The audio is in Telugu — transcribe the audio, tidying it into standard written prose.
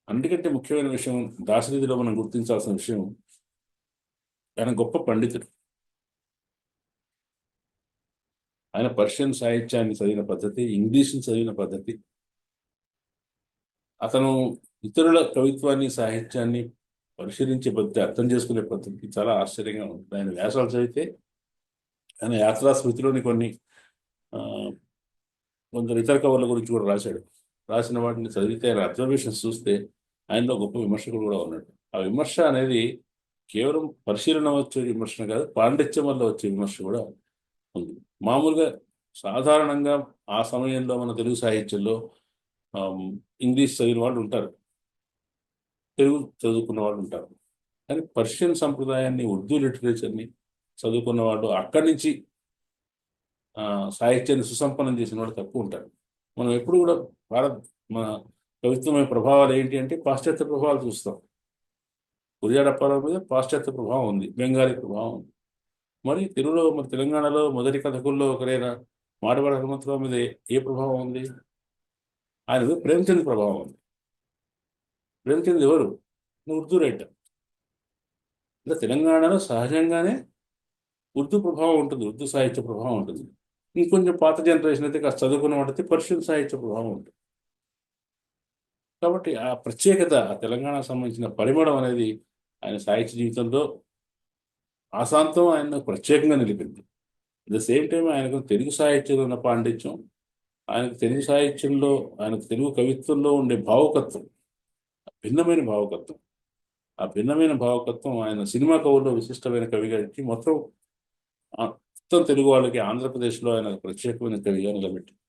అన్నిటికంటే ముఖ్యమైన విషయం దాశరథిలో మనం గుర్తించాల్సిన విషయం, ఆయన గొప్ప పండితుడు. ఆయన పర్షియన్ సాహిత్యాన్ని చదివిన పద్ధతి, ఇంగ్లీష్ని చదివిన పద్ధతి, అతను ఇతరుల కవిత్వాన్ని, సాహిత్యాన్ని పరిశీలించే పద్ధతి, అర్థం చేసుకునే పద్ధతి చాలా ఆశ్చర్యంగా ఉంటుంది. ఆయన వ్యాసాలు చదివితే, ఆయన యాత్రా స్మృతిలోని కొన్ని ఆ, కొందరు ఇతర కవుల గురించి కూడా రాశాడు. రాసిన వాటిని చదివితే, ఆయన అబ్జర్వేషన్స్ చూస్తే ఆయనలో గొప్ప విమర్శకుడు కూడా ఉన్నాడు. ఆ విమర్శ అనేది కేవలం పరిశీలన వచ్చే విమర్శ కాదు, పాండిత్యం వల్ల వచ్చే విమర్శ కూడా ఉంది. మామూలుగా సాధారణంగా ఆ సమయంలో మన తెలుగు సాహిత్యంలో ఆమ్, ఇంగ్లీష్ చదివిన వాళ్ళు ఉంటారు, తెలుగు చదువుకున్న వాళ్ళు ఉంటారు. కానీ పర్షియన్ సంప్రదాయాన్ని, ఉర్దూ లిటరేచర్ని చదువుకున్న వాళ్ళు, అక్కడి నుంచి సాహిత్యాన్ని సుసంపన్నం చేసిన వాళ్ళు తక్కువ ఉంటారు. మనం ఎప్పుడు కూడా భారత్ మన కవిత్వమైన ప్రభావాలు ఏంటి అంటే పాశ్చాత్య ప్రభావాలు చూస్తాం. గురజాడ అప్పారావు మీద పాశ్చాత్య ప్రభావం ఉంది, బెంగాలీ ప్రభావం ఉంది. మరి తెలుగులో, మరి తెలంగాణలో మొదటి కథకుల్లో ఒకరైన మాడవాడ హనుమంతరావు మీద ఏ ప్రభావం ఉంది? ఆయన మీద ప్రేమచంద్ ప్రభావం ఉంది. ప్రేమచంద్ ఎవరు? ఉర్దూ రైటర్. ఇలా తెలంగాణలో సహజంగానే ఉర్దూ ప్రభావం ఉంటుంది, ఉర్దూ సాహిత్య ప్రభావం ఉంటుంది. ఇంకొంచెం పాత జనరేషన్ అయితే కాస్త చదువుకున్న వాడైతే పర్షియన్ సాహిత్య ప్రభావం ఉంటుంది. కాబట్టి ఆ ప్రత్యేకత, ఆ తెలంగాణకు సంబంధించిన పరిమళం అనేది ఆయన సాహిత్య జీవితంలో ఆశాంతం ఆయన ప్రత్యేకంగా నిలిపింది. అట్ ద సేమ్ టైం ఆయనకు తెలుగు సాహిత్యంలో ఉన్న పాండిత్యం, ఆయనకు తెలుగు సాహిత్యంలో, ఆయనకు తెలుగు కవిత్వంలో ఉండే భావుకత్వం, భిన్నమైన భావుకత్వం, ఆ భిన్నమైన భావుకత్వం ఆయన సినిమా కవుల్లో విశిష్టమైన కవిగా ఇచ్చి మొత్తం తెలుగు వాళ్ళకి ఆంధ్రప్రదేశ్లో ఆయన ప్రత్యేకమైన కవిగా నిలబెట్టింది.